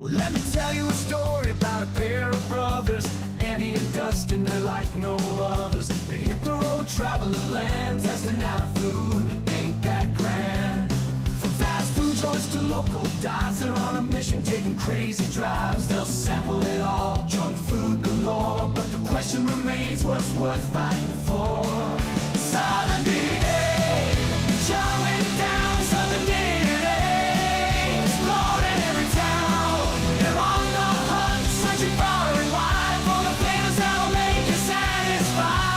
Let me tell you a story about a pair of brothers, Andy and Dustin. They're like no others. They hit the road, traveling the land, testing out food. Ain't that grand? From fast food joints to local dives, they're on a mission, taking crazy drives. They'll sample it all, junk food galore. But the question remains, what's worth fighting for? Southern Dn'A, showing down Southern Dn'A, exploring every town. They're on the hunt, searching far and wide for the flavors that'll make you satisfied.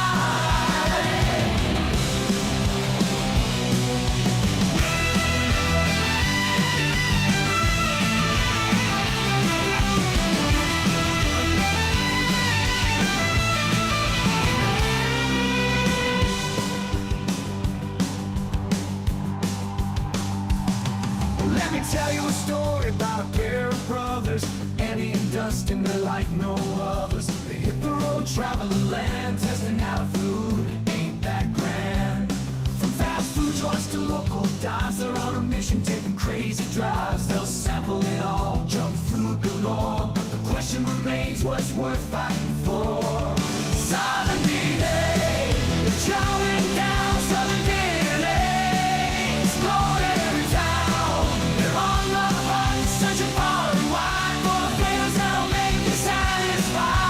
Let me tell you a story about a pair of brothers, Andy and Dustin. They're like no others. They hit the road, travel the land, testing out food. Ain't that grand? From fast food joints to local dives, they're on a mission, taking crazy drives. They'll sample it all, junk food galore. But the question remains, what's worth fighting for? Southern Dn'A, they're chowing down Southern Dn'A, exploring every town. They're on the hunt, searching far and wide for the flavors that'll make you satisfied.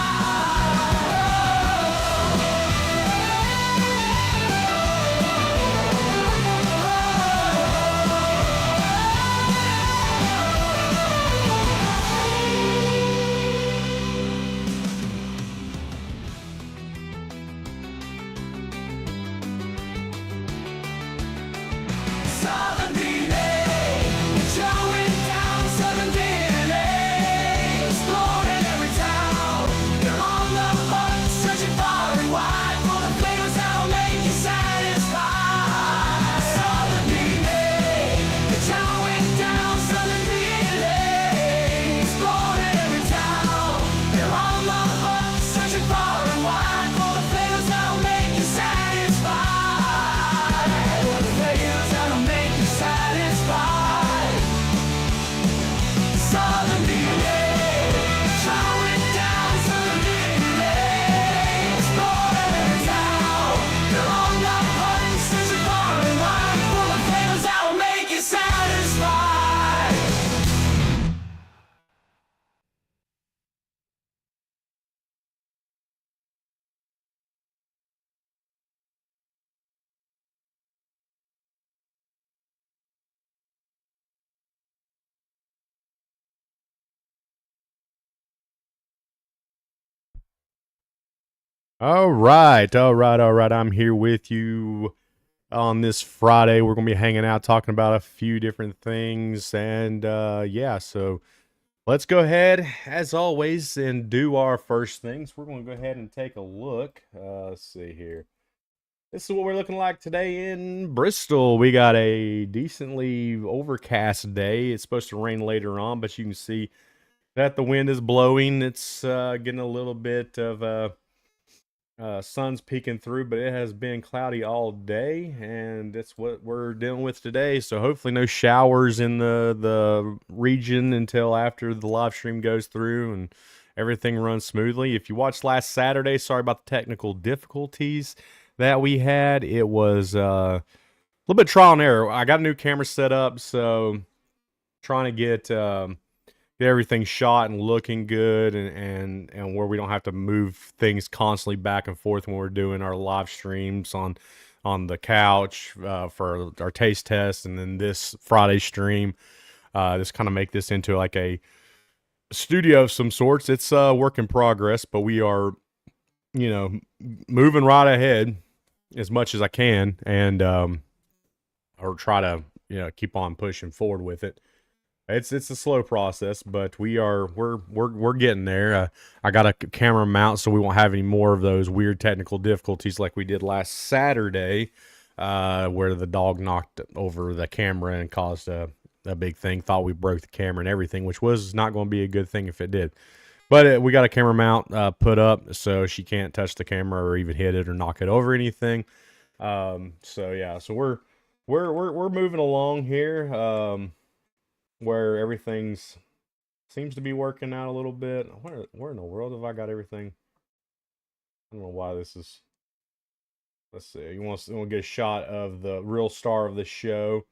Southern Dn'A, showing down Southern Dn'A, exploring every town. They're on the hunt, searching far and wide for the flavors that'll make you satisfied. Southern Dn'A, showing down Southern Dn'A, exploring every town. They're on the hunt, searching far and wide for the flavors that'll make you satisfied. For the flavors that'll make you satisfied. Southern Dn'A, showing down Southern Dn'A, exploring every town. They're on the hunt, searching far and wide for the flavors that'll make you satisfied. All right. I'm here with you on this Friday. We're gonna be hanging out, talking about a few different things, and yeah. So let's go ahead, as always, and do our first things. We're gonna go ahead and take a look. Let's see here. This is what we're looking like today in Bristol. We got a decently overcast day. It's supposed to rain later on, but you can see that the wind is blowing. It's getting a little bit of sun's peeking through, but it has been cloudy all day, and that's what we're dealing with today. So hopefully no showers in the region until after the live stream goes through and everything runs smoothly. If you watched last Saturday, sorry about the technical difficulties that we had. It was a little bit trial and error. I got a new camera set up, so trying to get everything shot and looking good, and where we don't have to move things constantly back and forth when we're doing our live streams on the couch for our taste test, and then this Friday stream, just kind of make this into like a studio of some sorts. It's a work in progress, but we are, moving right ahead as much as I can, and or try to keep on pushing forward with it. It's a slow process, but we're getting there. I got a camera mount, so we won't have any more of those weird technical difficulties like we did last Saturday, where the dog knocked over the camera and caused a big thing. Thought we broke the camera and everything, which was not going to be a good thing if it did. But we got a camera mount put up, so she can't touch the camera or even hit it or knock it over anything. So yeah, so we're moving along here, where everything's Seems to be working out a little bit. Where in the world have I got everything? I don't know why this is. Let's see. You want to get a shot of the real star of the show,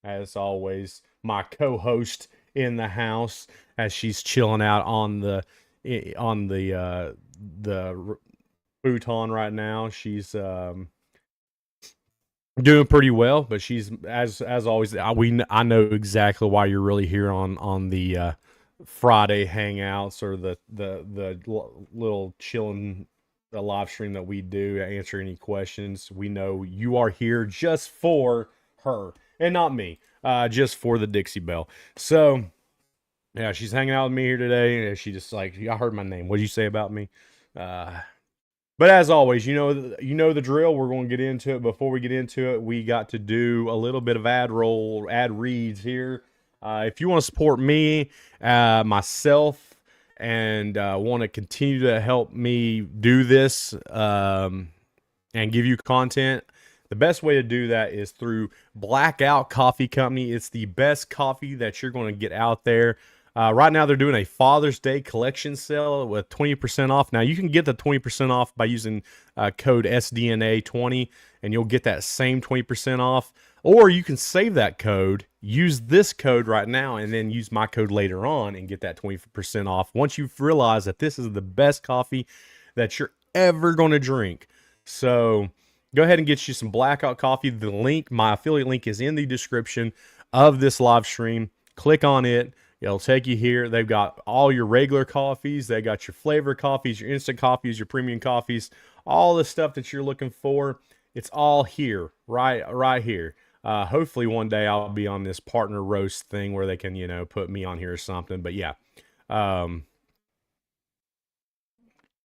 as always, my co-host in the house, as she's chilling out on the futon right now. She's doing pretty well, but she's as always. I know exactly why you're really here on the Friday hangouts or the little chilling live stream that we do, answer any questions. We know you are here just for her and not me, just for the Dixie Belle. So yeah, she's hanging out with me here today, and she just like, I heard my name. What did you say about me? But as always, you know the drill. We're going to get into it. Before we get into it, we got to do a little bit of ad reads here. If you want to support me, myself, and want to continue to help me do this and give you content, the best way to do that is through Blackout Coffee Company. It's the best coffee that you're going to get out there. Right now, they're doing a Father's Day collection sale with 20% off. Now, you can get the 20% off by using code SDNA20, and you'll get that same 20% off. Or you can save that code, use this code right now, and then use my code later on and get that 20% off once you've realized that this is the best coffee that you're ever going to drink. So go ahead and get you some Blackout coffee. The link, my affiliate link, is in the description of this live stream. Click on it. It'll take you here. They've got all your regular coffees. They got your flavor coffees, your instant coffees, your premium coffees, all the stuff that you're looking for. It's all here, right here. Hopefully one day I'll be on this partner roast thing where they can, put me on here or something. But yeah,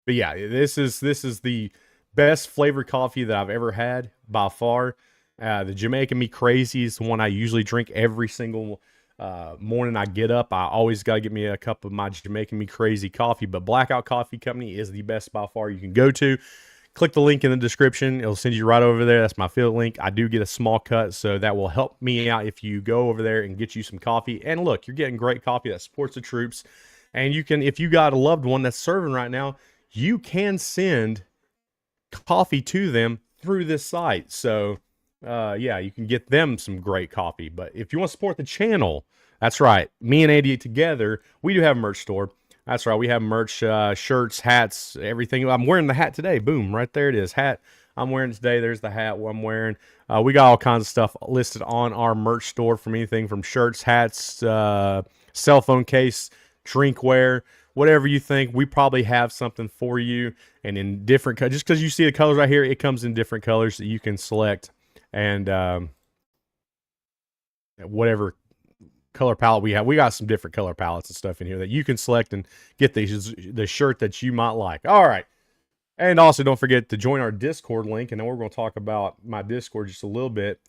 this is the best flavored coffee that I've ever had by far. The Jamaican Me Crazy is the one I usually drink every single morning I get up. I always got to get me a cup of my Jamaican Me Crazy coffee, but Blackout Coffee Company is the best by far you can go to. Click the link in the description. It'll send you right over there. That's my affiliate link. I do get a small cut, so that will help me out if you go over there and get you some coffee. And look, you're getting great coffee that supports the troops. And you can, if you got a loved one that's serving right now, you can send coffee to them through this site. So yeah, you can get them some great coffee. But if you want to support the channel, that's right. Me and 88 together, we do have a merch store. That's right. We have merch, shirts, hats, everything. I'm wearing the hat today. Boom, right there it is. Hat I'm wearing today. There's the hat I'm wearing. We got all kinds of stuff listed on our merch store, from anything from shirts, hats, cell phone case, drinkware, whatever you think. We probably have something for you, and in different colors. Just because you see the colors right here, it comes in different colors that you can select. And whatever color palette we got some different color palettes and stuff in here that you can select and get the shirt that you might like. All right. And also don't forget to join our Discord link, and then we're going to talk about my Discord just a little bit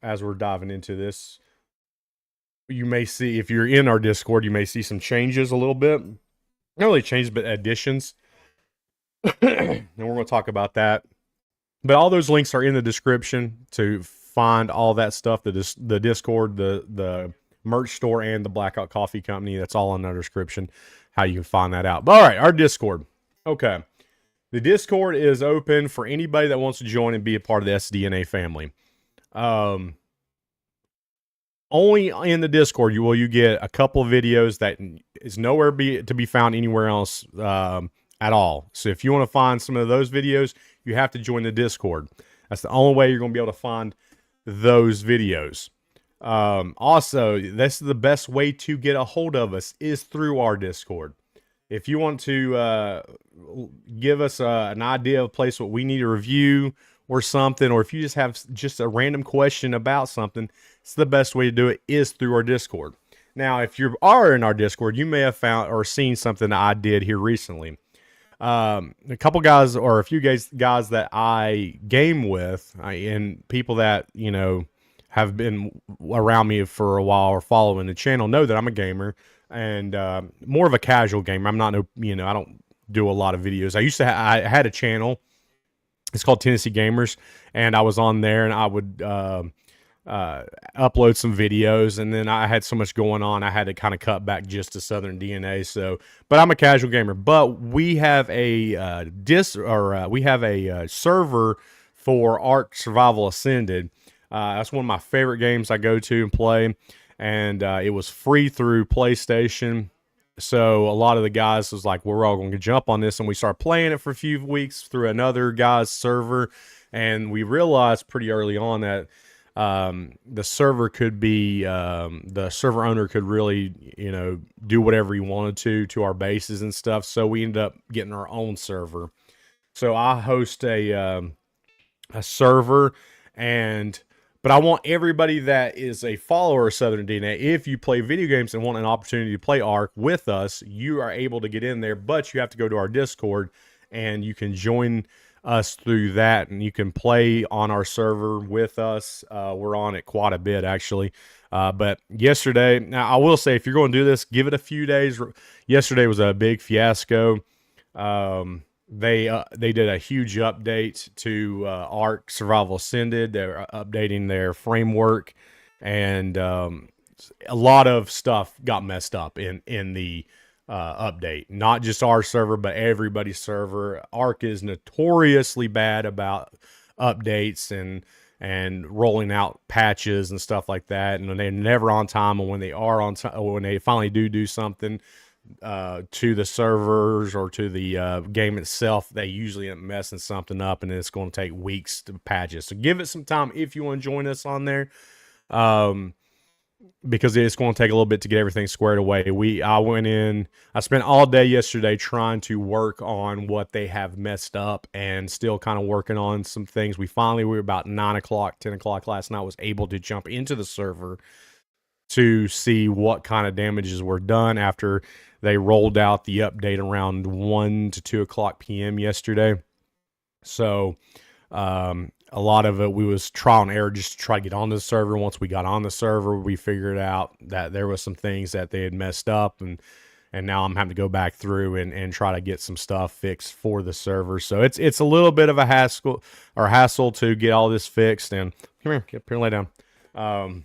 as we're diving into this. You may see, if you're in our Discord, you may see some changes a little bit. Not really changes, but additions. And we're going to talk about that. But all those links are in the description to find all that stuff. The Discord, the merch store, and the Blackout Coffee Company. That's all in the description, how you can find that out. But all right, our Discord. Okay. The Discord is open for anybody that wants to join and be a part of the SDNA family. Only in the Discord will you get a couple of videos that is nowhere to be found anywhere else at all. So if you want to find some of those videos, you have to join the Discord. That's the only way you're going to be able to find those videos. Also, this is the best way to get a hold of us is through our Discord. If you want to give us an idea of a place what we need to review or something, or if you just have just a random question about something, it's the best way to do it is through our Discord. Now, if you are in our Discord, you may have found or seen something that I did here recently. A couple guys, or a few guys that I game with, and people that, have been around me for a while or following the channel know that I'm a gamer, and more of a casual gamer. I'm not, I don't do a lot of videos. I had a channel. It's called Tennessee Gamers, and I was on there, and I would upload some videos, and then I had so much going on, I had to kind of cut back just to Southern Dn'A. So, but I'm a casual gamer. But we have a we have a server for Ark Survival Ascended. That's one of my favorite games I go to and play, and it was free through PlayStation. So a lot of the guys was like, we're all going to jump on this, and we started playing it for a few weeks through another guy's server, and we realized pretty early on that the server could be the server owner could really do whatever he wanted to our bases and stuff. So we ended up getting our own server. So I host a server, but I want everybody that is a follower of Southern Dn'A, if you play video games and want an opportunity to play Ark with us, you are able to get in there, but you have to go to our Discord, and you can join us through that, and you can play on our server with us. We're on it quite a bit, actually. But yesterday, now I will say, if you're going to do this, give it a few days. Yesterday was a big fiasco. They did a huge update to Ark Survival Ascended. They're updating their framework, and a lot of stuff got messed up in the update. Not just our server, but everybody's server. Ark is notoriously bad about updates and rolling out patches and stuff like that. And they're never on time. And when they are on time, when they finally do something to the servers or to the game itself, they usually end up messing something up, and it's going to take weeks to patch it. So give it some time if you want to join us on there, because it's going to take a little bit to get everything squared away. I spent all day yesterday trying to work on what they have messed up, and still kind of working on some things. We were about 9 o'clock, 10 o'clock last night, was able to jump into the server to see what kind of damages were done after they rolled out the update around 1 to 2 o'clock p.m. yesterday. So a lot of it, we was trial and error just to try to get on the server. Once we got on the server, we figured out that there was some things that they had messed up, and now I'm having to go back through and try to get some stuff fixed for the server. So it's a little bit of a hassle to get all this fixed. And come here, get up here and lay down.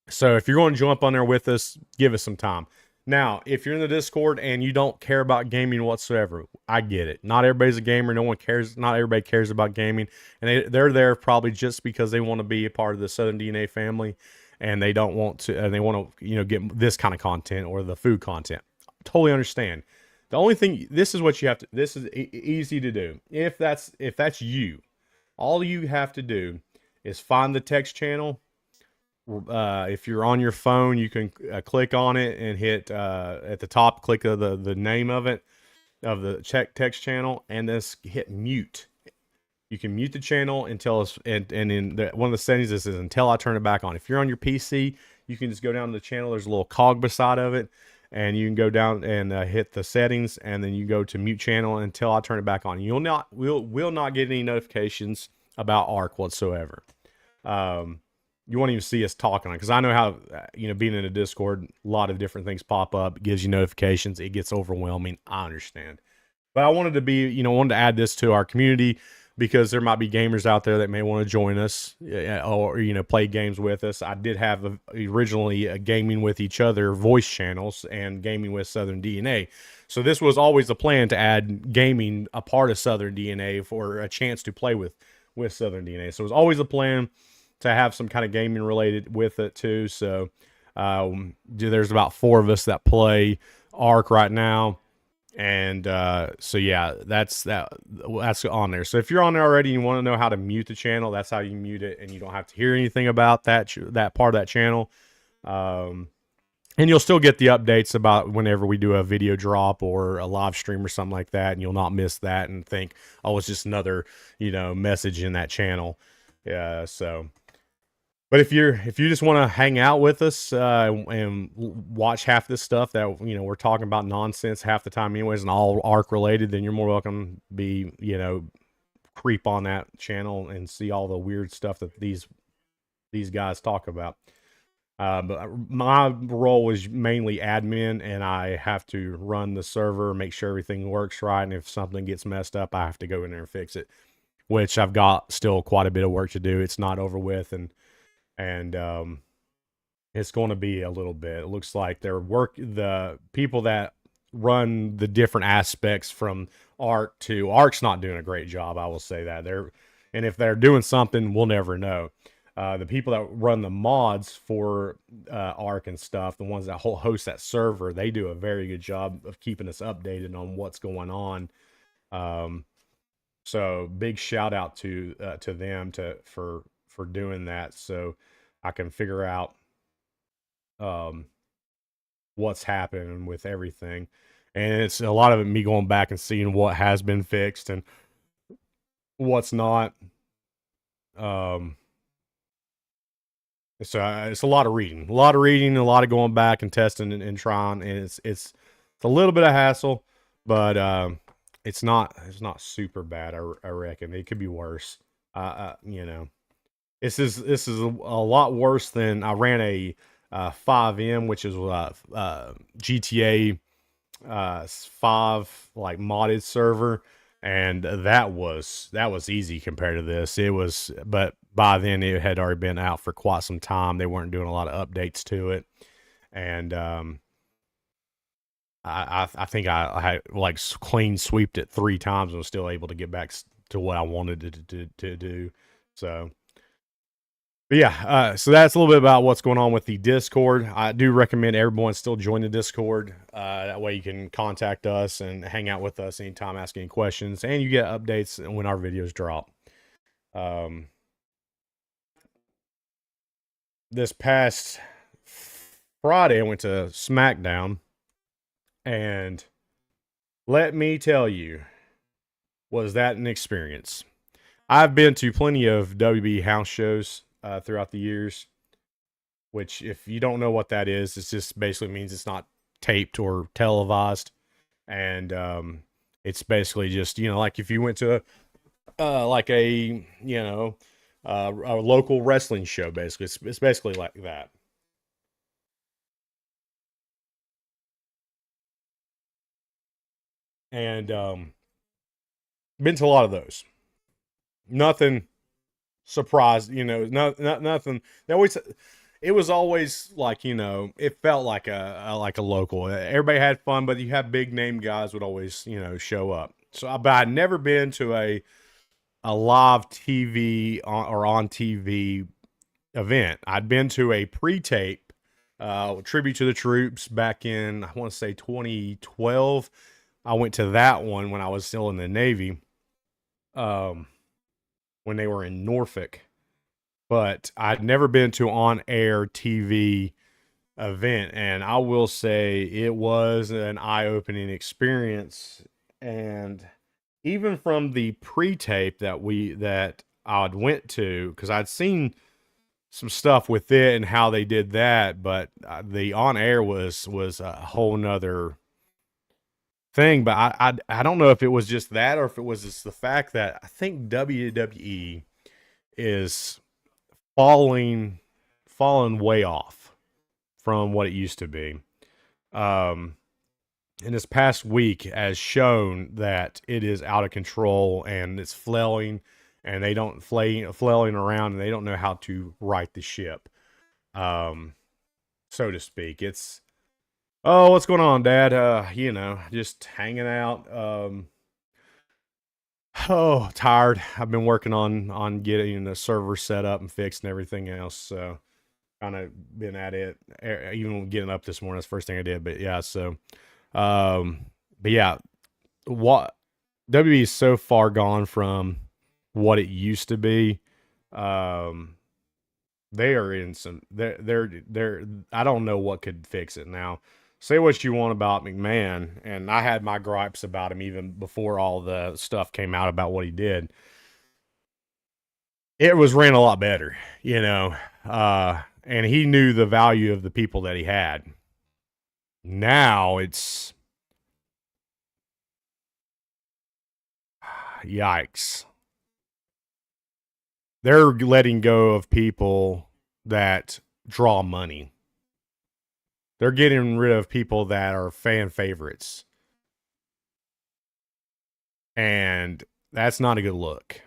So if you're going to jump on there with us, give us some time. Now, if you're in the Discord and you don't care about gaming whatsoever, I get it. Not everybody's a gamer. No one cares. Not everybody cares about gaming. And they're there probably just because they want to be a part of the Southern Dn'A family, and they don't want to, and they want to, get this kind of content or the food content. Totally understand. The only thing, this is what you have to, this is easy to do. If that's you, all you have to do is find the text channel. If you're on your phone, you can click on it and hit at the top, click the name of the text channel, and then hit mute. You can mute the channel until it's, and in one of the settings is until I turn it back on. If you're on your PC, you can just go down to the channel. There's a little cog beside of it, and you can go down and hit the settings, and then you go to mute channel until I turn it back on. You'll not will not get any notifications about Ark whatsoever. You won't even see us talking on it, because I know how, being in a Discord, a lot of different things pop up. It gives you notifications. It gets overwhelming. I understand. But I wanted to add this to our community, because there might be gamers out there that may want to join us or, play games with us. I did have originally a gaming with each other voice channels and gaming with Southern Dn'A. So this was always a plan to add gaming a part of Southern Dn'A for a chance to play with Southern Dn'A. So it was always a plan to have some kind of gaming related with it too. So there's about 4 of us that play Ark right now, and so yeah, that's on there. So if you're on there already and you want to know how to mute the channel, that's how you mute it, and you don't have to hear anything about that part of that channel. And you'll still get the updates about whenever we do a video drop or a live stream or something like that, and you'll not miss that and think, oh, it's just another message in that channel. Yeah, so. But if you just want to hang out with us and watch half this stuff that we're talking about nonsense half the time anyways, and all Ark related, then you're more welcome to be creep on that channel and see all the weird stuff that these guys talk about. But my role was mainly admin, and I have to run the server, make sure everything works right, and if something gets messed up, I have to go in there and fix it, which I've got still quite a bit of work to do. It's not over with, and and it's going to be a little bit. It looks like the people that run the different aspects from Arc's not doing a great job. I will say that and if they're doing something, we'll never know. The people that run the mods for Arc and stuff, the ones that host that server, they do a very good job of keeping us updated on what's going on. Um, so big shout out to them for doing that, so I can figure out um, what's happening with everything. And it's a lot of it me going back and seeing what has been fixed and what's not. Um, so it's a lot of reading, a lot of going back and testing and trying, and it's a little bit of hassle, but it's not super bad. I reckon it could be worse. You know, this is a lot worse than I ran a 5M, which is GTA 5 like modded server, and that was easy compared to this. It was, but by then it had already been out for quite some time. They weren't doing a lot of updates to it, and I think I had like clean sweeped it 3 times and was still able to get back to what I wanted to do. So, but yeah, so that's a little bit about what's going on with the Discord. I do recommend everyone still join the Discord. That way you can contact us and hang out with us anytime, ask any questions, and you get updates when our videos drop. This past Friday, I went to SmackDown, and let me tell you, was that an experience? I've been to plenty of WB house shows throughout the years, which, if you don't know what that is, it just basically means it's not taped or televised. And it's basically just, like if you went to like a, a local wrestling show, basically. It's basically like that. And been to a lot of those. Nothing surprised, nothing. They always, it was always like, it felt like a local. Everybody had fun, but you have big name guys would always, show up. So, but I'd never been to a live TV or on TV event. I'd been to a pre-tape tribute to the troops back in, I want to say 2012. I went to that one when I was still in the Navy. When they were in Norfolk, but I'd never been to on-air TV event, and I will say it was an eye-opening experience. And even from the pre-tape that I'd went to, because I'd seen some stuff with it and how they did that, but the on-air was a whole nother thing. But I don't know if it was just that or if it was just the fact that I think WWE is falling way off from what it used to be. And this past week has shown that it is out of control and it's flailing, and they don't flailing around, and they don't know how to right the ship, so to speak. It's, oh, what's going on, Dad? Just hanging out. Oh, tired. I've been working on getting the server set up and fixed and everything else. So kind of been at it. Even getting up this morning, that's the first thing I did. But yeah, so but yeah, what WB is so far gone from what it used to be. They are in some, they're I don't know what could fix it now. Say what you want about McMahon, and I had my gripes about him even before all the stuff came out about what he did. It was ran a lot better, and he knew the value of the people that he had. Now it's, yikes. They're letting go of people that draw money. They're getting rid of people that are fan favorites. And that's not a good look.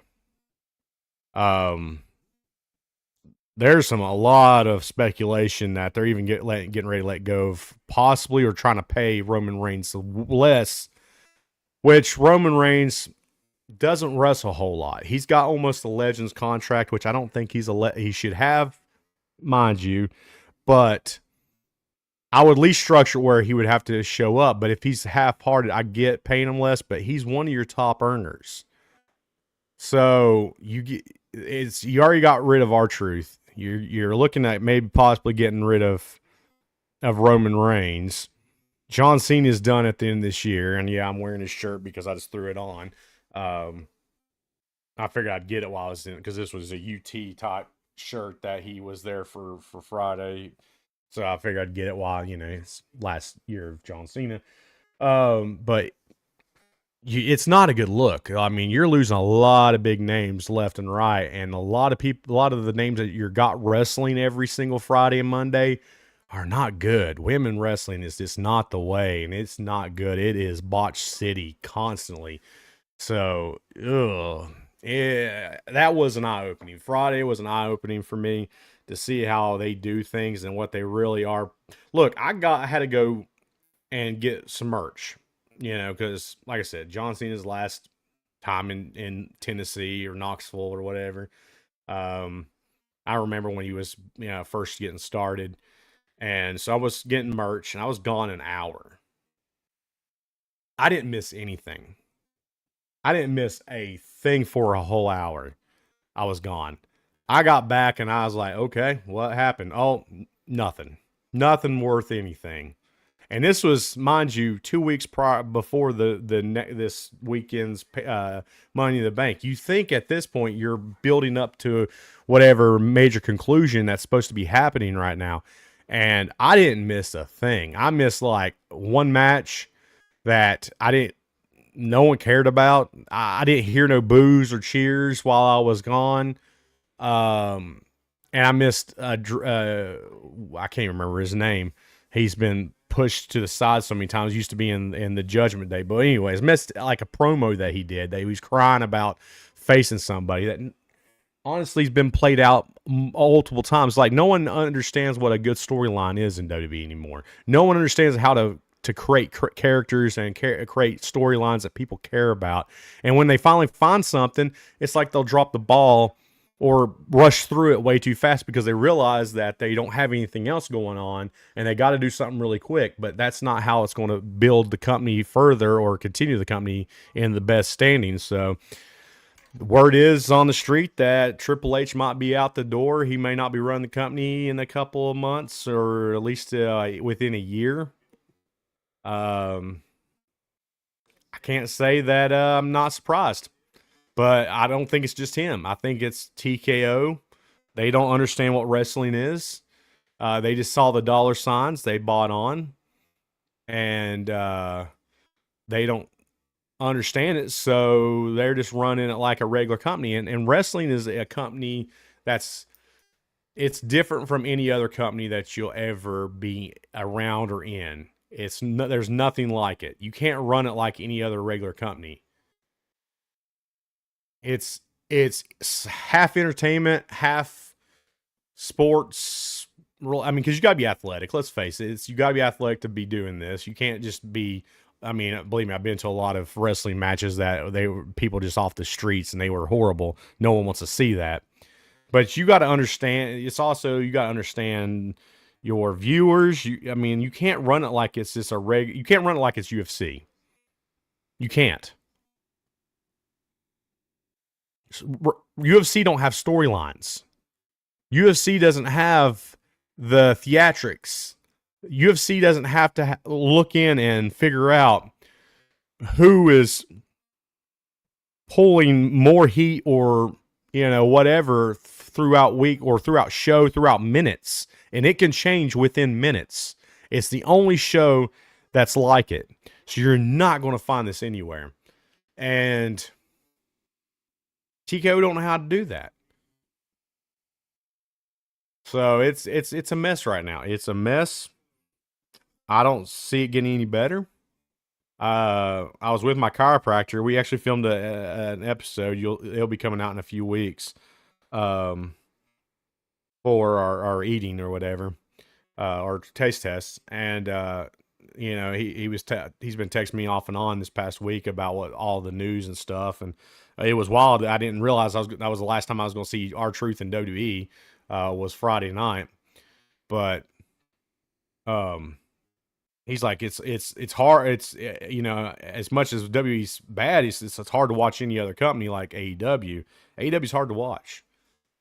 there's a lot of speculation that they're even getting ready to let go of possibly or trying to pay Roman Reigns less, which Roman Reigns doesn't wrestle a whole lot. He's got almost a Legends contract, which I don't think he should have, mind you, but I would at least structure where he would have to show up. But if he's half-hearted, I get paying him less, but he's one of your top earners. So you already got rid of R-Truth. You're looking at maybe possibly getting rid of Roman Reigns. John Cena's done at the end of this year, and yeah, I'm wearing his shirt because I just threw it on. I figured I'd get it while I was in it because this was a UT type shirt that he was there for Friday. So I figured I'd get it while, it's last year of John Cena. But it's not a good look. I mean, you're losing a lot of big names left and right, and a lot of the names that you got wrestling every single Friday and Monday are not good. Women wrestling is just not the way, and it's not good. It is botch city constantly. So, yeah, that was an eye-opening. Friday was an eye-opening for me to see how they do things and what they really are. Look, I had to go and get some merch, because like I said, John Cena's last time in Tennessee or Knoxville or whatever. I remember when he was, first getting started. And so I was getting merch and I was gone an hour. I didn't miss anything. I didn't miss a thing for a whole hour. I was gone. I got back and I was like, okay, what happened? Oh, nothing. Nothing worth anything. And this was, mind you, 2 weeks prior before this weekend's Money in the Bank. You think at this point you're building up to whatever major conclusion that's supposed to be happening right now. And I didn't miss a thing. I missed like one match that no one cared about. I didn't hear no boos or cheers while I was gone. And I missed, I can't remember his name. He's been pushed to the side so many times. Used to be in the Judgment Day. But anyways, missed like a promo that he did. That he was crying about facing somebody that honestly has been played out multiple times. Like, no one understands what a good storyline is in WWE anymore. No one understands how to create characters and create storylines that people care about. And when they finally find something, it's like they'll drop the ball or rush through it way too fast because they realize that they don't have anything else going on and they got to do something really quick. But that's not how it's going to build the company further or continue the company in the best standing. So the word is on the street that Triple H might be out the door. He may not be running the company in a couple of months or at least within a year. I can't say that I'm not surprised. But I don't think it's just him. I think it's TKO. They don't understand what wrestling is. They just saw the dollar signs. They bought on. And they don't understand it. So they're just running it like a regular company. And wrestling is a company it's different from any other company that you'll ever be around or in. There's nothing like it. You can't run it like any other regular company. It's half entertainment, half sports. I mean, because you got to be athletic. Let's face it. You got to be athletic to be doing this. You can't just be. I mean, believe me, I've been to a lot of wrestling matches that they were people just off the streets and they were horrible. No one wants to see that. But you got to understand. It's also you got to understand your viewers. I mean, you can't run it like it's just You can't run it like it's UFC. You can't. UFC don't have storylines. UFC doesn't have the theatrics. UFC doesn't have to look in and figure out who is pulling more heat or whatever throughout week or throughout show, throughout minutes. And it can change within minutes. It's the only show that's like it. So you're not going to find this anywhere. And TKO don't know how to do that. So it's a mess right now. It's a mess. I don't see it getting any better. I was with my chiropractor. We actually filmed an episode. It'll be coming out in a few weeks. for our eating or whatever, or taste tests, and he's been texting me off and on this past week about what all the news and stuff, and it was wild. I didn't realize that was the last time I was going to see R-Truth in WWE, was Friday night, but um. He's like, it's hard. As much as WWE's bad, it's hard to watch any other company like AEW. AEW's hard to watch.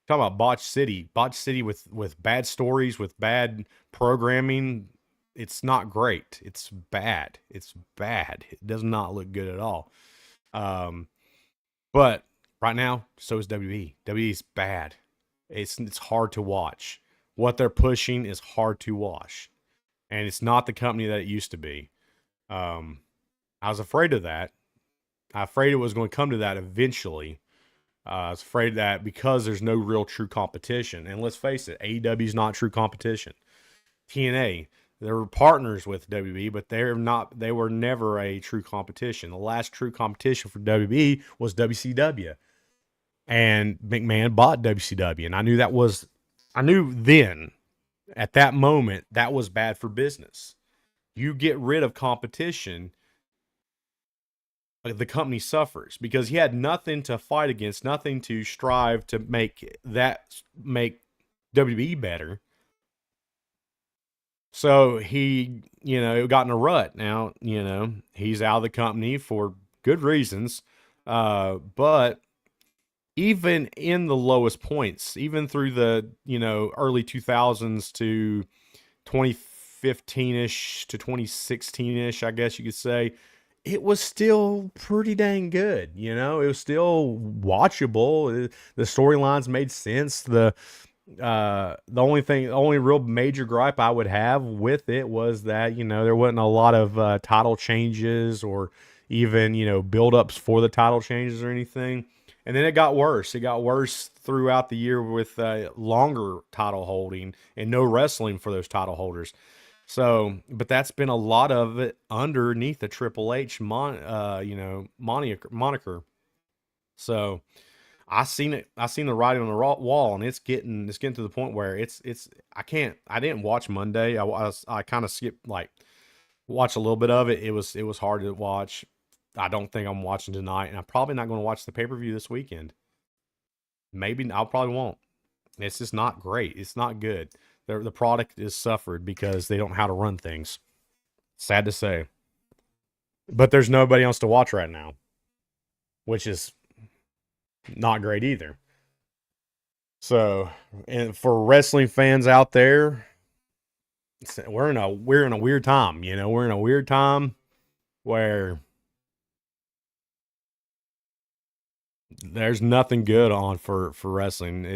Talking about Botch City with bad stories, with bad programming. It's not great. It's bad. It's bad. It does not look good at all. But right now, so is WWE. WWE's bad. It's hard to watch. What they're pushing is hard to watch, and it's not the company that it used to be. I was afraid of that. I was afraid it was going to come to that eventually. I was afraid that because there's no real true competition, and let's face it, AEW is not true competition. TNA, they were partners with WWE, but they're not. They were never a true competition. The last true competition for WWE was WCW, and McMahon bought WCW, and I knew that was. I knew then, at that moment, that was bad for business. You get rid of competition, the company suffers because he had nothing to fight against, nothing to strive to make WWE better. So he, got in a rut. Now, he's out of the company for good reasons. But even in the lowest points, even through the, early 2000s to 2015-ish to 2016-ish, I guess you could say, it was still pretty dang good. It was still watchable. The storylines made sense. The only real major gripe I would have with it was that, there wasn't a lot of title changes or even, build-ups for the title changes or anything. And then it got worse. It got worse throughout the year with longer title holding and no wrestling for those title holders. So, but that's been a lot of it underneath the Triple H moniker. So, I seen it. I seen the writing on the wall, and it's getting to the point where I didn't watch Monday. I kind of skipped, like, watch a little bit of it. It was hard to watch. I don't think I'm watching tonight, and I'm probably not going to watch the pay-per-view this weekend. Maybe I probably won't. It's just not great. It's not good. The product is suffered because they don't know how to run things. Sad to say. But there's nobody else to watch right now, which is not great either. So, and for wrestling fans out there, we're in a weird time. We're in a weird time where there's nothing good on for wrestling.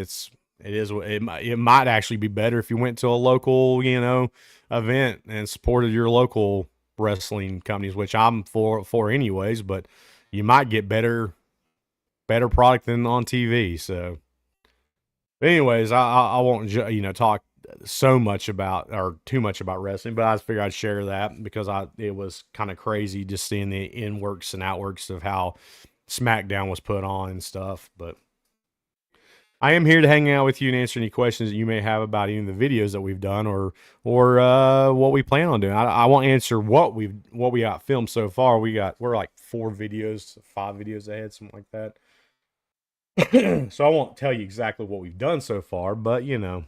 It might actually be better if you went to a local, event and supported your local wrestling companies, which I'm for anyways, but you might get better product than on TV. So anyways, I won't talk so much about or too much about wrestling, but I figured I'd share that because it was kind of crazy just seeing the in-works and outworks of how SmackDown was put on and stuff. But I am here to hang out with you and answer any questions that you may have about any of the videos that we've done or what we plan on doing. I won't answer what we got filmed so far. We're like 5 videos ahead, something like that. So I won't tell you exactly what we've done so far, but I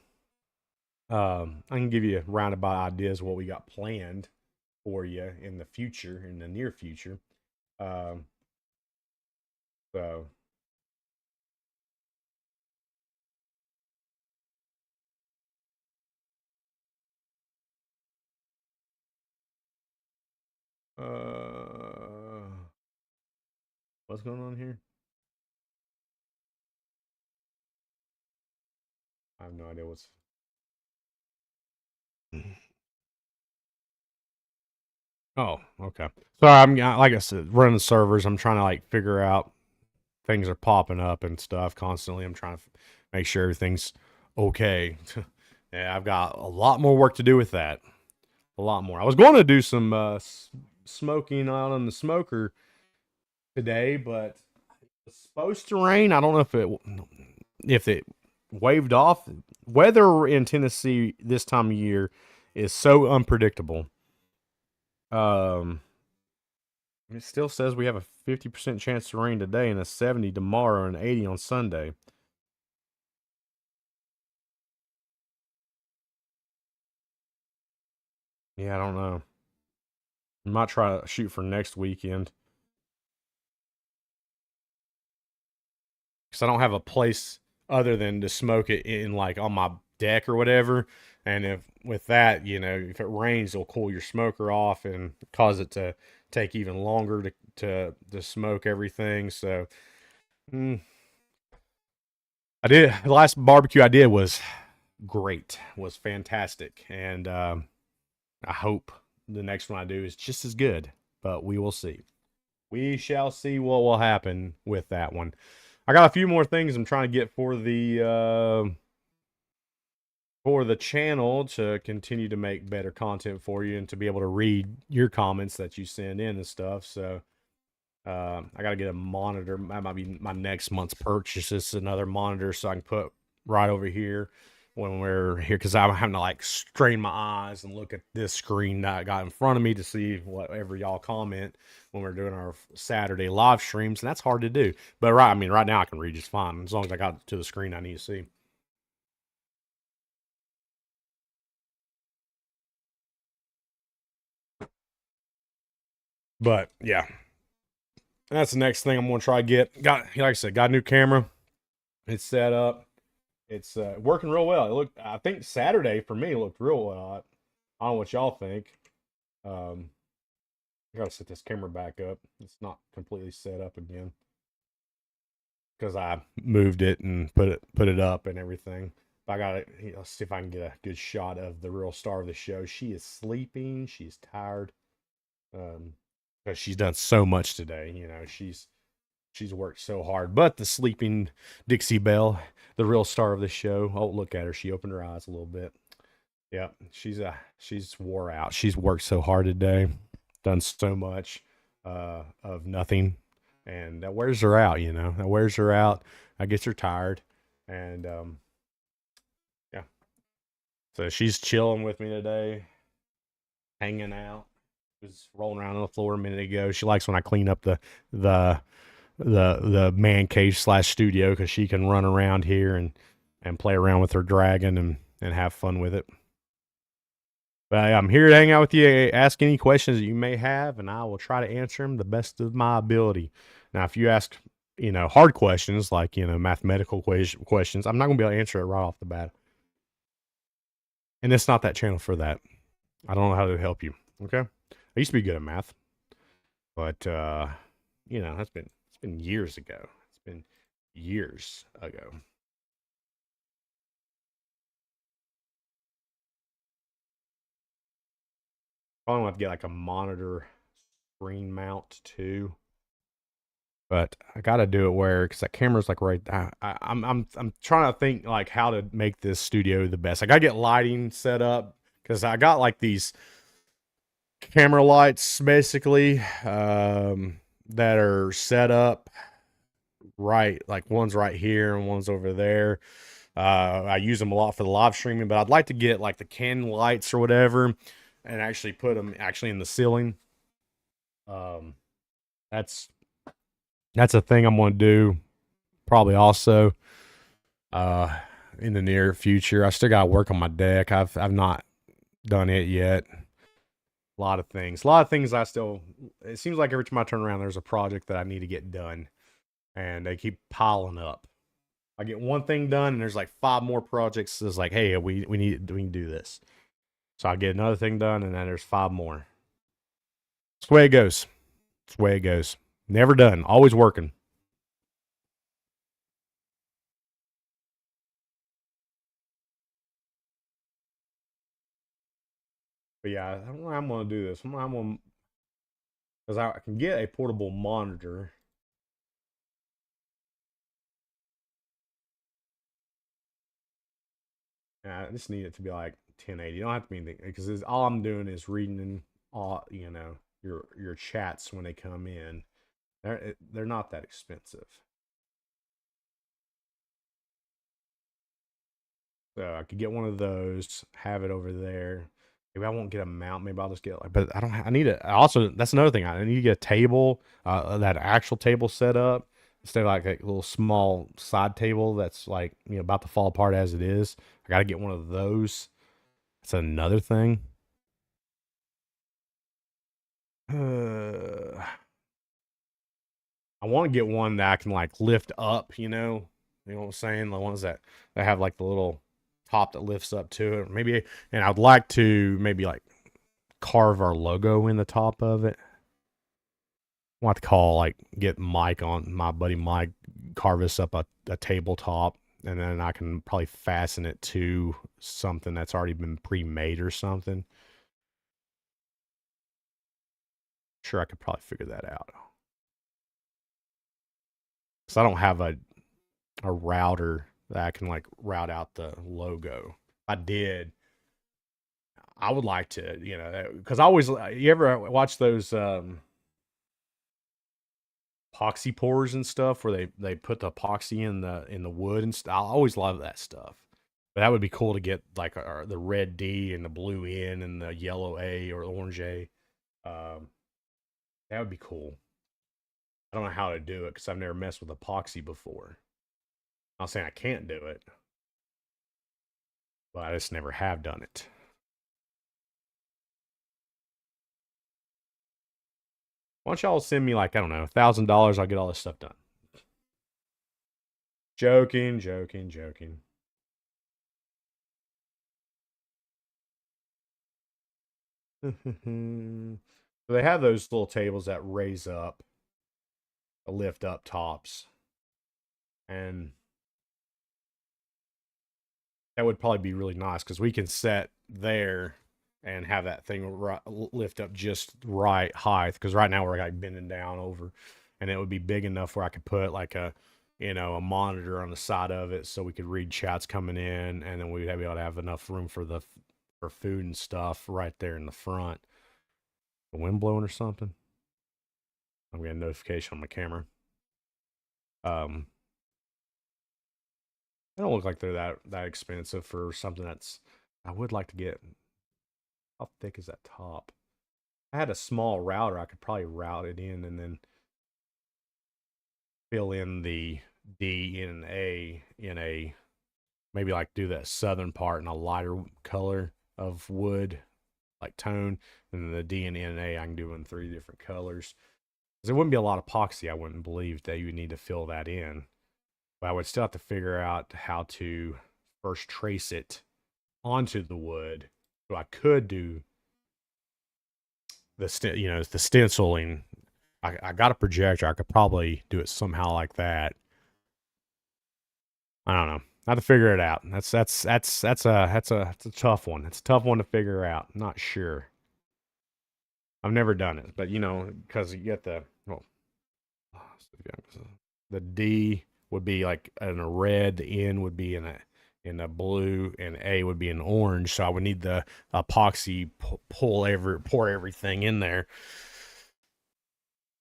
can give you roundabout ideas of what we got planned for you in the near future. So what's going on here? I have no idea what's. Oh, okay. Sorry, like I said, running the servers. I'm trying to like figure out things are popping up and stuff constantly. I'm trying to make sure everything's okay. Yeah, I've got a lot more work to do with that. A lot more. I was going to do some smoking out on the smoker today, but it's supposed to rain. I don't know if it waved off. weather in Tennessee this time of year is so unpredictable. Um, it still says we have a 50% chance to rain today and a 70 tomorrow and 80 on Sunday. Yeah, I don't know. Might try to shoot for next weekend because I don't have a place other than to smoke it in, like on my deck or whatever. And if with that, if it rains, it'll cool your smoker off and cause it to take even longer to smoke everything. So mm, I did the last barbecue I did was great, was fantastic, and I hope the next one I do is just as good. But we will see. We shall see what will happen with that one. I got a few more things I'm trying to get for the channel to continue to make better content for you and to be able to read your comments that you send in and stuff. So I got to get a monitor. That might be my next month's purchase. It's another monitor so I can put right over here when we're here, because I'm having to like strain my eyes and look at this screen that I got in front of me to see whatever y'all comment when we're doing our Saturday live streams, and that's hard to do. But right now I can read just fine as long as I got to the screen I need to see. But yeah, that's the next thing I'm gonna try to get. Like I said, got a new camera. It's set up. It's working real well. I think Saturday for me looked real well. I don't know what y'all think. Um, I gotta set this camera back up. It's not completely set up again because I moved it and put it up and everything. But I gotta see if I can get a good shot of the real star of the show. She is sleeping. She's tired. Because she's done so much today. She's worked so hard. But the sleeping Dixie Belle, the real star of the show. Oh, look at her. She opened her eyes a little bit. Yeah, she's wore out. She's worked so hard today, done so much of nothing, and that wears her out. That wears her out. I gets her tired, and yeah. So she's chilling with me today, hanging out. Was rolling around on the floor a minute ago. She likes when I clean up the the man cave slash studio because she can run around here and play around with her dragon and have fun with it. But I'm here to hang out with you, ask any questions that you may have, and I will try to answer them the best of my ability. Now, if you ask, hard questions like, mathematical questions, I'm not going to be able to answer it right off the bat. And it's not that channel for that. I don't know how to help you. Okay. I used to be good at math, but, it's been years ago. It's been years ago. Probably want to get like a monitor screen mount too. But I got to do it where, because that camera's like right. I'm trying to think like how to make this studio the best. I got to get lighting set up because I got like these camera lights basically that are set up right. Like one's right here and one's over there. I use them a lot for the live streaming, but I'd like to get like the Canon lights or whatever and actually put them actually in the ceiling. Um, that's that's a thing I'm going to do probably also uh in the near future. I still got to work on my deck. I've not done it yet. A lot of things I still. It seems like every time I turn around, there's a project that I need to get done, and they keep piling up. I get one thing done, and there's like five more projects. That's like, hey, we can do this. So I get another thing done, and then there's five more. It's the way it goes. It's the way it goes. Never done. Always working. But yeah, I don't know how I'm gonna do this. I'm gonna because I can get a portable monitor. And I just need it to be like 1080. You don't have to be anything because all I'm doing is reading in all your chats when they come in. They're not that expensive. So I could get one of those, have it over there. Maybe I won't get a mount. Maybe I'll just get like, but I don't. I need it. I also, that's another thing. I need to get a table, that actual table set up instead of like a little small side table that's like about to fall apart as it is. I got to get one of those. That's another thing. I want to get one that I can like lift up. You know what I'm saying? The ones that have like the little top that lifts up to it. Maybe, and I'd like to maybe like carve our logo in the top of it. I want to get Mike on, my buddy Mike, carve us up a tabletop, and then I can probably fasten it to something that's already been pre-made or something. Sure, I could probably figure that out. Because I don't have a router that I can like route out the logo. If I did, I would like to, because I always, you ever watch those epoxy pours and stuff where they put the epoxy in the wood and stuff. I always love that stuff. But that would be cool to get like the red D and the blue N and the yellow A or orange A. That would be cool. I don't know how to do it because I've never messed with epoxy before. I'm not saying I can't do it, but I just never have done it. Why don't y'all send me like, I don't know, $1,000? I'll get all this stuff done. Joking, joking, joking. So they have those little tables that raise up, lift up tops, and that would probably be really nice because we can set there and have that thing lift up just right height. Because right now we're like bending down over, and it would be big enough where I could put like a monitor on the side of it so we could read chats coming in, and then we'd be able to have enough room for food and stuff right there in the front. The wind blowing or something? I'm getting a notification on my camera. They don't look like they're that expensive for something that's. I would like to get. How thick is that top? I had a small router. I could probably route it in and then fill in the Dn'A in a maybe like do that southern part in a lighter color of wood, like tone, and then the D and Dn'A I can do in 3 different colors. Because there wouldn't be a lot of epoxy. I wouldn't believe that you would need to fill that in. But I would still have to figure out how to first trace it onto the wood. So I could do the stenciling. I got a projector. I could probably do it somehow like that. I don't know. I have to figure it out. That's a tough one. It's a tough one to figure out. I'm not sure. I've never done it, but because you get the D would be like in a red, the N would be in a blue, and A would be in orange. So I would need the epoxy pour everything in there.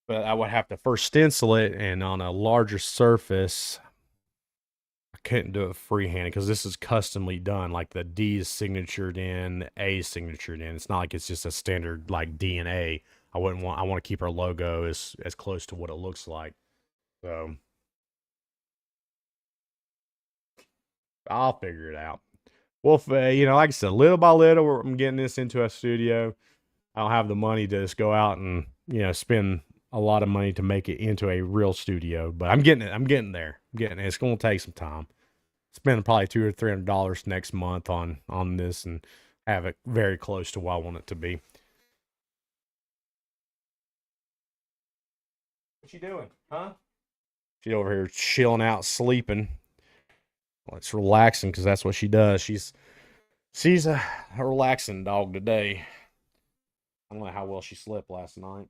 But I would have to first stencil it, and on a larger surface, I couldn't do it freehand because this is customly done. Like the D is signatured in, the A is signatured in. It's not like it's just a standard like Dn'A. I want to keep our logo as close to what it looks like. So I'll figure it out. Well, like I said, little by little, I'm getting this into a studio. I don't have the money to just go out and spend a lot of money to make it into a real studio, but I'm getting it. I'm getting there. It's going to take some time. Spend probably $200 or $300 next month on this and have it very close to what I want it to be. What you doing, huh? She's over here chilling out, sleeping. Well, it's relaxing because that's what she does. She's a relaxing dog today. I don't know how well she slept last night.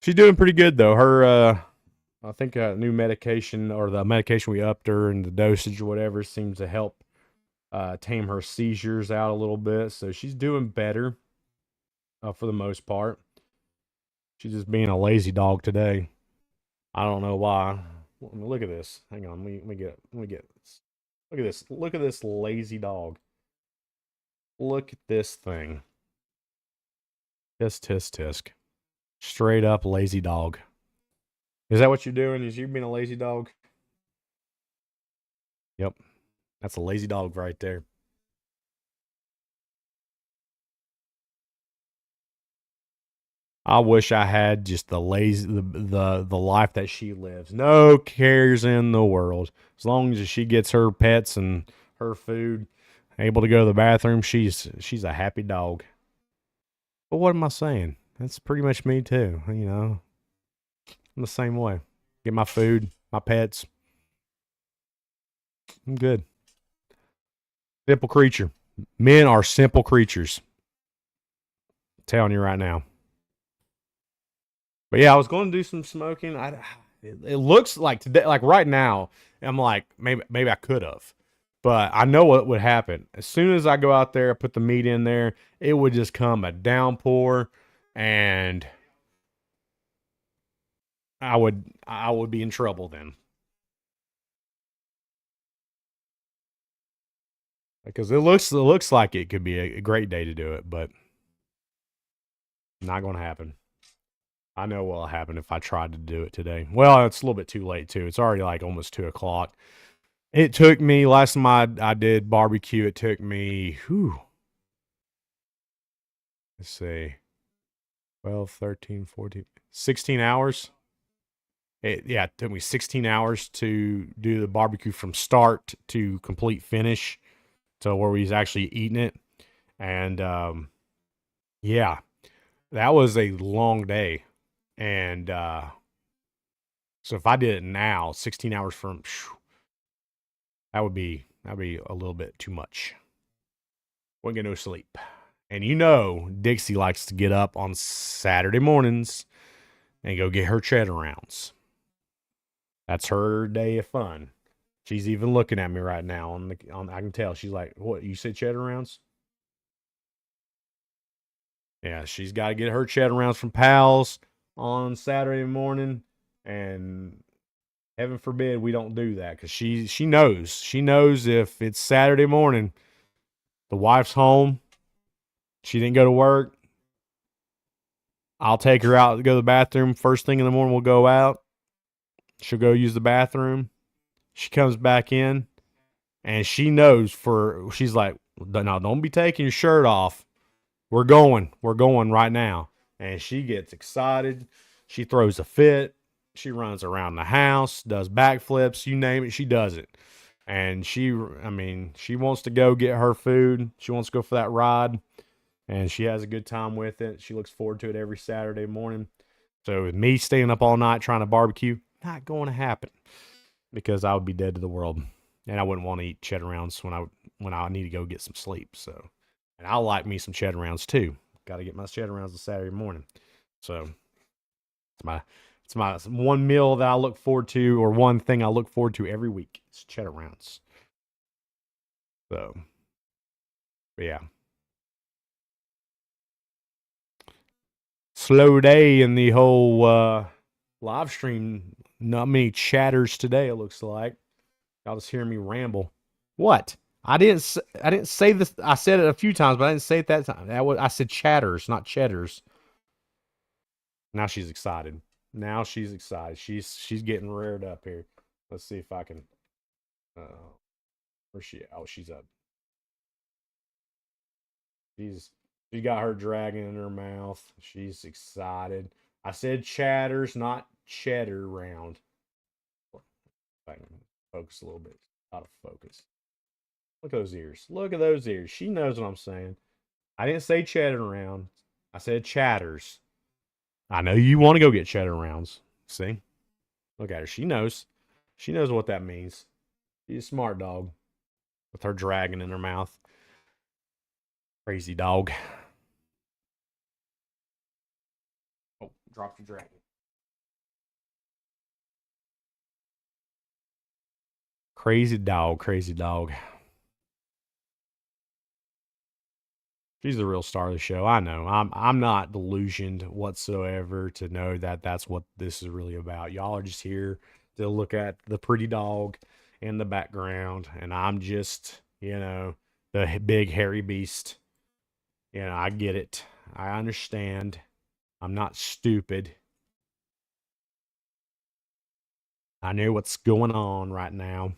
She's doing pretty good though. Her I think new medication or the medication we upped her and the dosage or whatever seems to help tame her seizures out a little bit. So she's doing better for the most part. She's just being a lazy dog today. I don't know why. Look at this. Hang on. Let me get this. Look at this. Look at this lazy dog. Look at this thing. Tisk, tisk, tisk. Straight up lazy dog. Is that what you're doing? Is you being a lazy dog? Yep. That's a lazy dog right there. I wish I had just the lazy the life that she lives. No cares in the world. As long as she gets her pets and her food, able to go to the bathroom, she's a happy dog. But what am I saying? That's pretty much me too. You know, I'm the same way. Get my food, my pets. I'm good. Simple creature. Men are simple creatures. I'm telling you right now. But yeah, I was going to do some smoking. It looks like today, like right now, I'm like maybe I could have, but I know what would happen as soon as I go out there, put the meat in there. It would just come a downpour, and I would be in trouble then because it looks like it could be a great day to do it, but not going to happen. I know what'll happen if I tried to do it today. Well, it's a little bit too late too. It's already like almost 2 o'clock. It took me last time I did barbecue. It took me, let's see, 12, 13, 14, 16 hours. It took me 16 hours to do the barbecue from start to complete finish, to where we was actually eating it. And yeah, that was a long day. And so if I did it now, 16 hours from, that'd be a little bit too much. Wouldn't get no sleep. And you know, Dixie likes to get up on Saturday mornings and go get her cheddar rounds. That's her day of fun. She's even looking at me right now on I can tell she's like, "What, you said cheddar rounds?" Yeah, she's got to get her cheddar rounds from Pals on Saturday morning, and heaven forbid we don't do that, because she knows if it's Saturday morning, the wife's home, she didn't go to work. I'll take her out to go to the bathroom. First thing in the morning, we'll go out. She'll go use the bathroom. She comes back in, and she knows she's like, "No, don't be taking your shirt off. We're going right now." And she gets excited. She throws a fit. She runs around the house, does backflips, you name it, she does it. And she wants to go get her food. She wants to go for that ride, and she has a good time with it. She looks forward to it every Saturday morning. So with me staying up all night trying to barbecue, not going to happen, because I would be dead to the world, and I wouldn't want to eat cheddar rounds when I need to go get some sleep. So, and I like me some cheddar rounds too. Got to get my cheddar rounds on Saturday morning. So it's my one meal that I look forward to, or one thing I look forward to every week. It's cheddar rounds. So, but yeah. Slow day in the whole live stream. Not many chatters today, it looks like. Y'all just hearing me ramble. What? I didn't say this. I said it a few times, but I didn't say it that time. I said chatters, not cheddars. Now she's excited. Now she's excited. She's getting reared up here. Let's see if I can. Where's she? Oh, she's up. She got her dragon in her mouth. She's excited. I said chatters, not cheddar round. If I can focus a little bit. Out of focus. Look at those ears. Look at those ears. She knows what I'm saying. I didn't say cheddar round. I said chatters. I know you want to go get cheddar rounds. See? Look at her. She knows. She knows what that means. She's a smart dog with her dragon in her mouth. Crazy dog. Oh, dropped your dragon. Crazy dog, crazy dog. She's the real star of the show. I know. I'm not delusioned whatsoever to know that that's what this is really about. Y'all are just here to look at the pretty dog in the background, and I'm just, the big hairy beast. I get it. I understand. I'm not stupid. I know what's going on right now.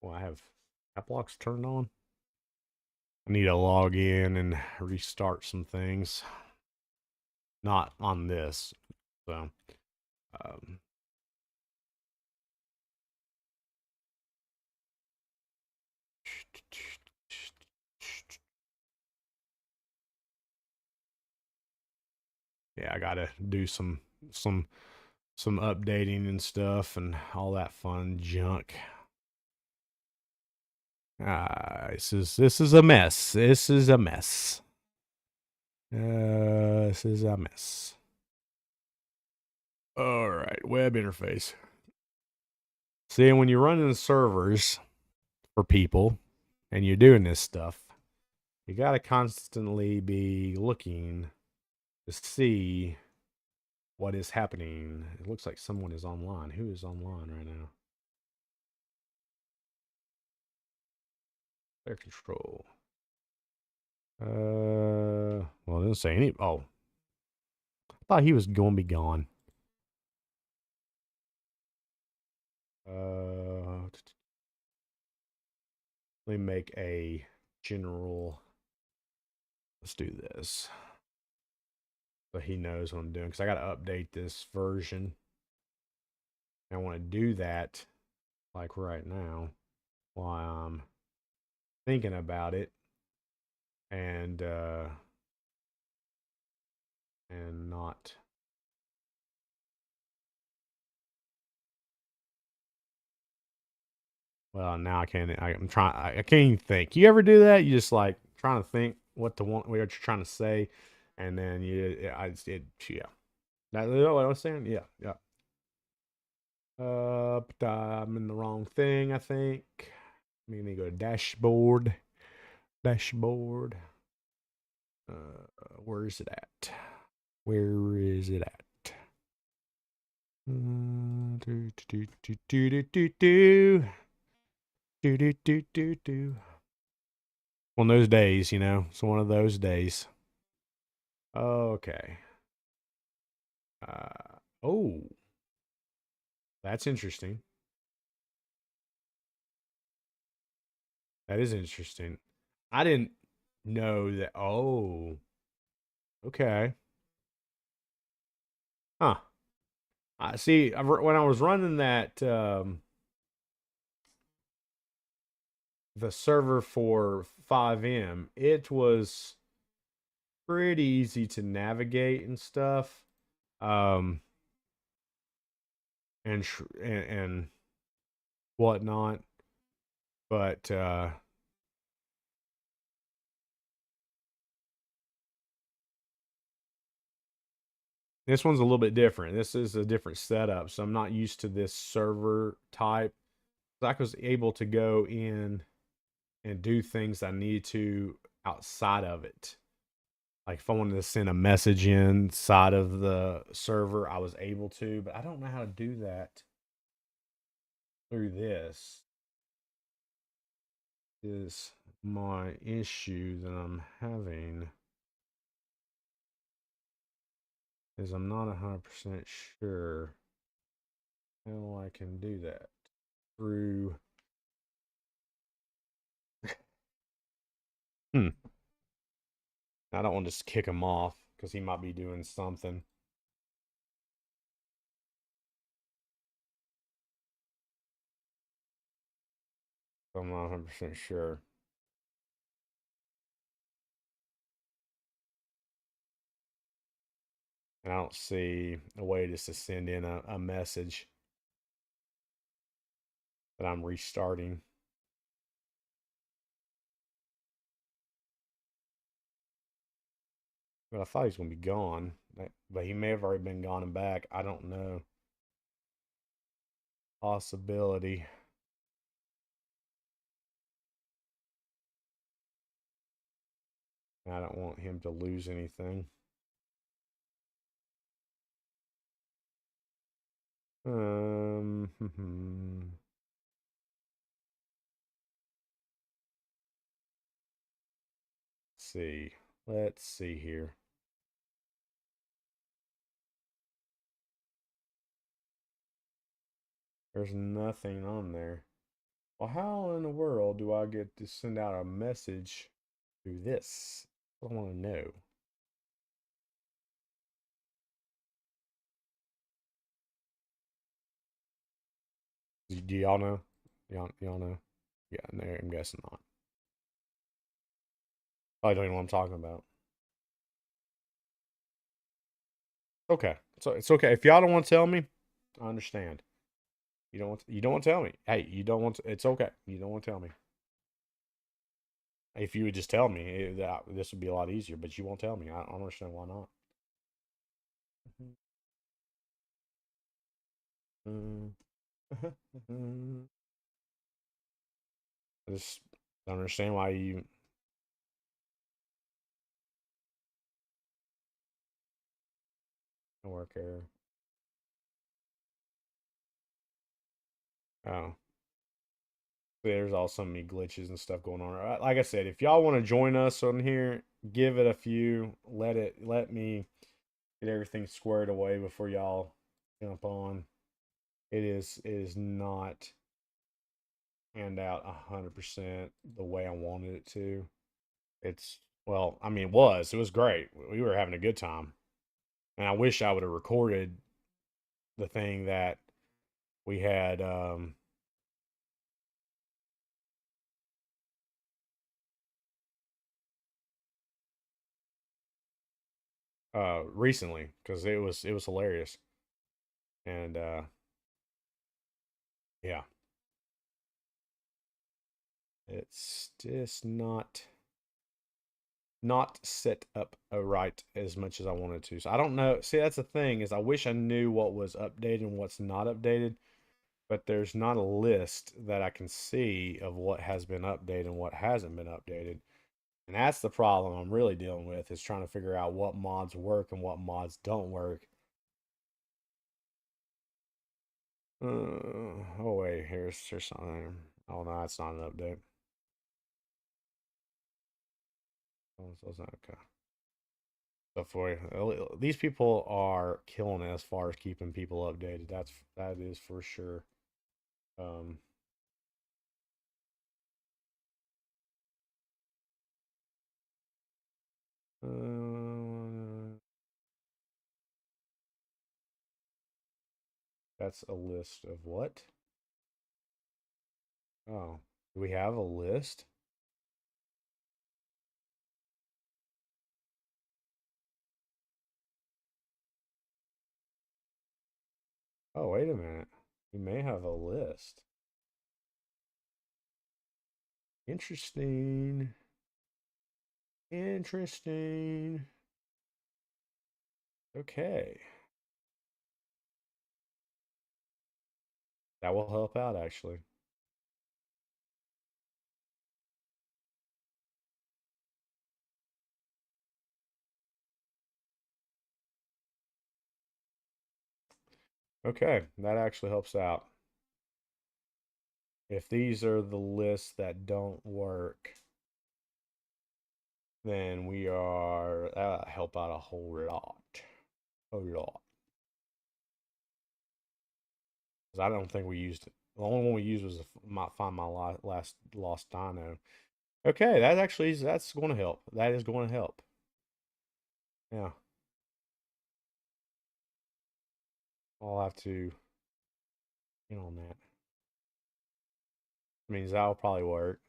Well, I have app locks turned on. I need to log in and restart some things. Not on this. So, um, yeah, I gotta do some some updating and stuff and all that fun junk. This is a mess. This is a mess. This is a mess. All right, web interface. See, when you're running servers for people and you're doing this stuff, you got to constantly be looking to see what is happening. It looks like someone is online. Who is online right now? Player control. Well, it didn't say any. Oh, I thought he was going to be gone. Let me make a general. Let's do this. So he knows what I'm doing because I got to update this version. I want to do that like right now while I'm thinking about it and not. Well, now I can't. I'm trying. I can't even think. You ever do that? You just like trying to think what what you're trying to say, and then yeah. That is what I was saying. Yeah, yeah. But I'm in the wrong thing. I think. I'm gonna go to dashboard. Dashboard. Where is it at? Where is it at? Do do do do do do do do do do do do. One of those days, It's one of those days. Okay. Oh, that's interesting. That is interesting. I didn't know that. Oh, okay. Huh. I see. When I was running that, the server for 5M, it was pretty easy to navigate and stuff. Um, and whatnot. But this one's a little bit different. This is a different setup, so I'm not used to this server type. I was able to go in and do things I need to outside of it. Like if I wanted to send a message inside of the server, I was able to, but I don't know how to do that through this. Is my issue that I'm having is I'm not 100% sure how I can do that through. Hmm. I don't want to just kick him off because he might be doing something. I'm not 100% sure. And I don't see a way just to send in a message that I'm restarting. But I thought he was going to be gone. But he may have already been gone and back. I don't know. Possibility. I don't want him to lose anything. Let's see. Let's see here. There's nothing on there. Well, how in the world do I get to send out a message through this? I want to know. Do y'all know? Y'all know? Yeah, no, I'm guessing not. I don't even know what I'm talking about. Okay, so it's okay if y'all don't want to tell me. I understand. You don't want to tell me. Hey, you don't want to, it's okay. You don't want to tell me. If you would just tell me, this would be a lot easier. But you won't tell me. I don't understand why not. I just don't understand why you work here. Oh, there's also many glitches and stuff going on. Like I said, if y'all want to join us on here, give it a few. Let me get everything squared away before y'all jump on. It is not hand out 100% the way I wanted it to. It's well, I mean, it was great. We were having a good time, and I wish I would have recorded the thing that we had recently because it was hilarious, and yeah, it's just not set up right as much as I wanted to. So I don't know. See, that's the thing is I wish I knew what was updated and what's not updated, but there's not a list that I can see of what has been updated and what hasn't been updated. And that's the problem I'm really dealing with is trying to figure out what mods work and what mods don't work. Oh wait, here's something. Oh no, that's not an update. Oh, so it's not okay. So for these people are killing it as far as keeping people updated. That is for sure. Um, uh, that's a list of what? Oh, do we have a list? Oh, wait a minute. We may have a list. Interesting. Interesting. Okay. That will help out actually. Okay, that actually helps out. If these are the lists that don't work, then we are that help out a whole lot. A lot. 'Cause I don't think we used it. The only one we used was find my last lost dino. Okay, that's going to help. That is going to help. Yeah, I'll have to on that. Means that'll probably work.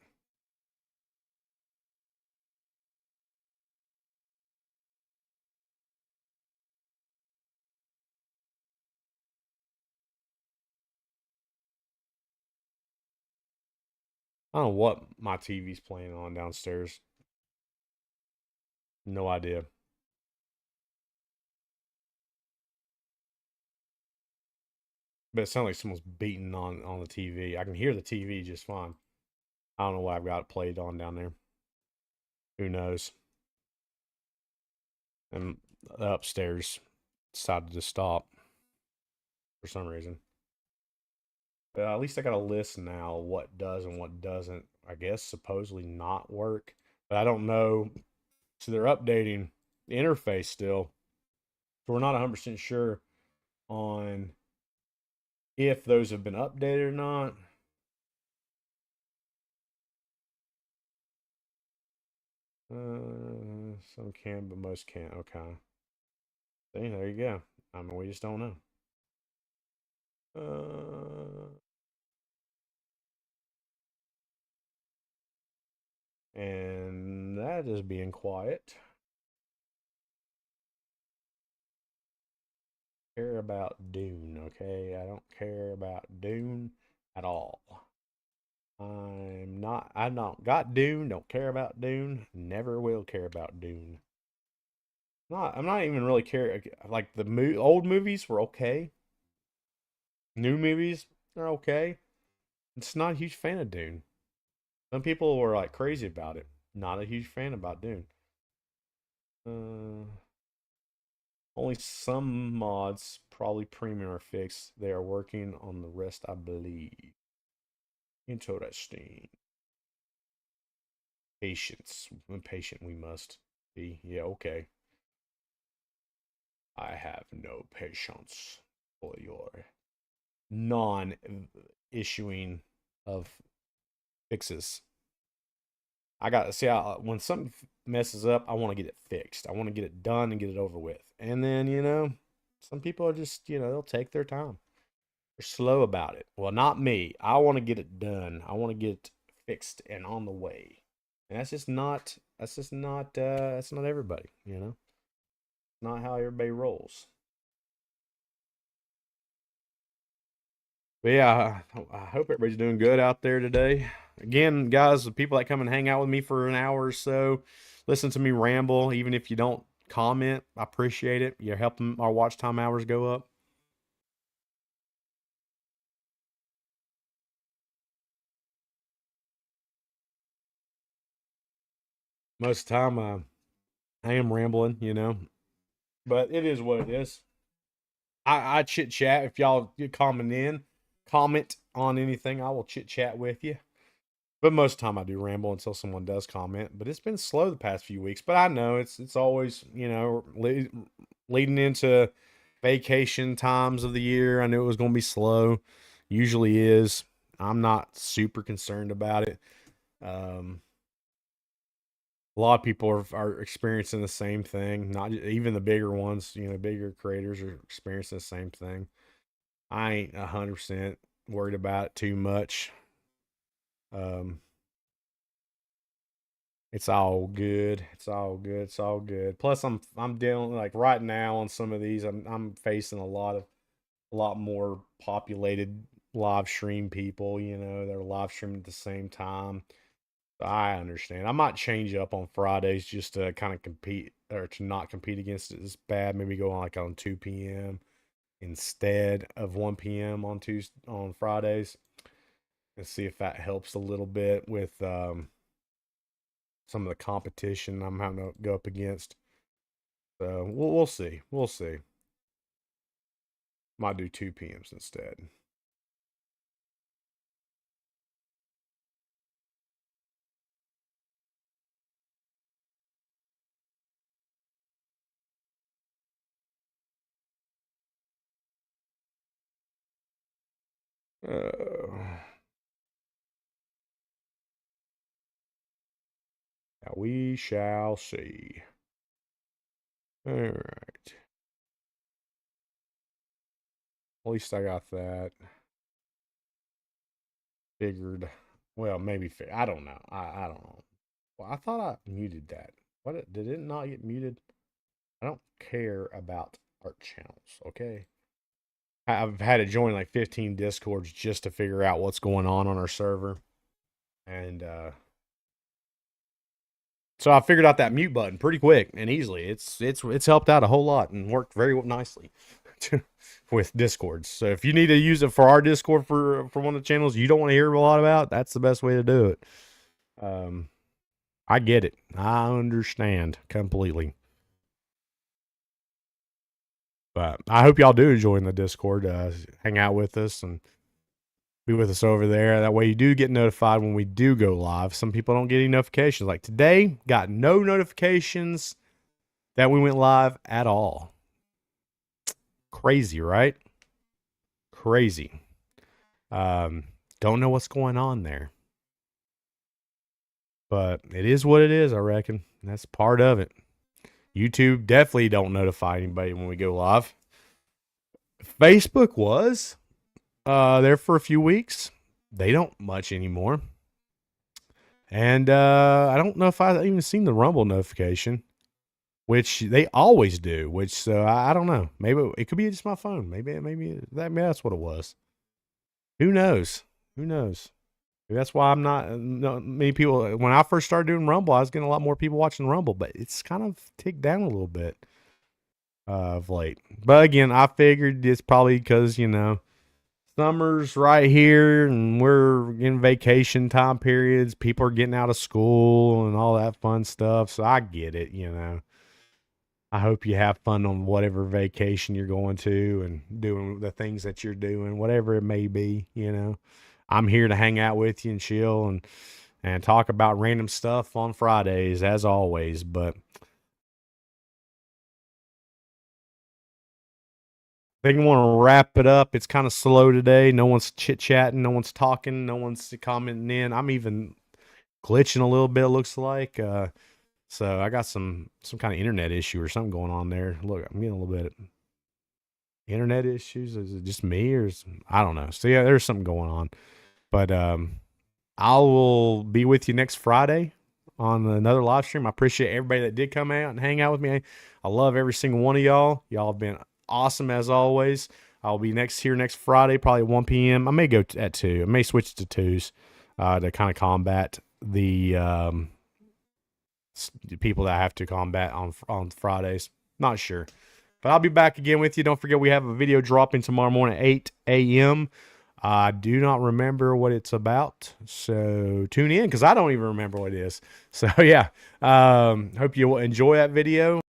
I don't know what my TV's playing on downstairs. No idea. But it sounds like someone's beating on the TV. I can hear the TV just fine. I don't know what I've got played on down there. Who knows? And the upstairs decided to stop for some reason. At least I got a list now what does and what doesn't. I guess supposedly not work, but I don't know. So they're updating the interface still, so we're not 100% sure on if those have been updated or not. Some can, but most can't. Okay. See, there you go. I mean, we just don't know. And that is being quiet. Care about Dune, okay? I don't care about Dune at all. I don't got Dune, don't care about Dune, never will care about Dune. I'm not even really care like the old movies were okay. New movies are okay. It's not a huge fan of Dune. Some people were like crazy about it. Not a huge fan about Dune. Uh, Only some mods, probably premium or fixed. They are working on the rest, I believe. Interesting. Patience. Impatient we must be. Yeah, okay. I have no patience for your non issuing of fixes. I got to see when something messes up, I want to get it fixed. I want to get it done and get it over with. And then, some people are just, they'll take their time. They're slow about it. Well, not me. I want to get it done. I want to get it fixed and on the way. And that's not everybody. Not how everybody rolls. But yeah, I hope everybody's doing good out there today. Again, guys, the people that come and hang out with me for an hour or so, listen to me ramble, even if you don't comment, I appreciate it. You're helping our watch time hours go up. Most of the time, I am rambling. But it is what it is. I chit chat if y'all get comment on anything. I will chit chat with you. But most of the time I do ramble until someone does comment. But it's been slow the past few weeks. But I know it's always leading into vacation times of the year. I knew it was going to be slow. Usually is. I'm not super concerned about it. Um, a lot of people are experiencing the same thing. Not even the bigger ones. Bigger creators are experiencing the same thing. I ain't 100% worried about it too much. Um, it's all good. It's all good. It's all good. Plus, I'm dealing like right now on some of these. I'm facing a lot more populated live stream people. They're live streaming at the same time. I understand. I might change up on Fridays just to kind of compete or to not compete against it as bad. Maybe go on like on 2 p.m. instead of 1 p.m. on Fridays, and see if that helps a little bit with some of the competition I'm having to go up against. So we'll see. We'll see. Might do 2 p.m.s instead. Uh, Now we shall see. All right. At least I got that figured. Well, maybe I don't know. I don't know. Well, I thought I muted that. What did it not get muted? I don't care about art channels. Okay. I've had to join like 15 discords just to figure out what's going on our server, and so I figured out that mute button pretty quick and easily. It's helped out a whole lot and worked very nicely with discords. So if you need to use it for our Discord for one of the channels you don't want to hear a lot about, that's the best way to do it. Um, I get it. I understand completely. But I hope y'all do join the Discord, hang out with us, and Be with us over there. That way you do get notified when we do go live. Some people don't get any notifications. Like today, got no notifications that we went live at all. Crazy, right? Crazy. Don't know what's going on there. But it is what it is, I reckon. That's part of it. YouTube definitely don't notify anybody when we go live. Facebook was there for a few weeks. They don't much anymore. And I don't know if I've even seen the Rumble notification, which they always do. Which so I don't know. Maybe it could be just my phone. Maybe that's what it was. Who knows? Who knows? That's why I'm not many people. When I first started doing Rumble, I was getting a lot more people watching Rumble, but it's kind of ticked down a little bit of late. But again, I figured it's probably because summer's right here and we're in vacation time periods. People are getting out of school and all that fun stuff. So I get it. I hope you have fun on whatever vacation you're going to and doing the things that you're doing, whatever it may be. I'm here to hang out with you and chill and talk about random stuff on Fridays, as always. But I think I want to wrap it up. It's kind of slow today. No one's chit-chatting. No one's talking. No one's commenting in. I'm even glitching a little bit, looks like. So I got some kind of internet issue or something going on there. Look, I'm getting a little bit internet issues. Is it just me or I don't know. So yeah, there's something going on. But I will be with you next Friday on another live stream. I appreciate everybody that did come out and hang out with me. I love every single one of y'all. Y'all have been awesome as always. I'll be here next Friday, probably 1 p.m. I may go at 2. I may switch to 2s to kind of combat the people that I have to combat on Fridays. Not sure. But I'll be back again with you. Don't forget we have a video dropping tomorrow morning at 8 a.m. I do not remember what it's about, so tune in because I don't even remember what it is. So yeah, hope you enjoy that video.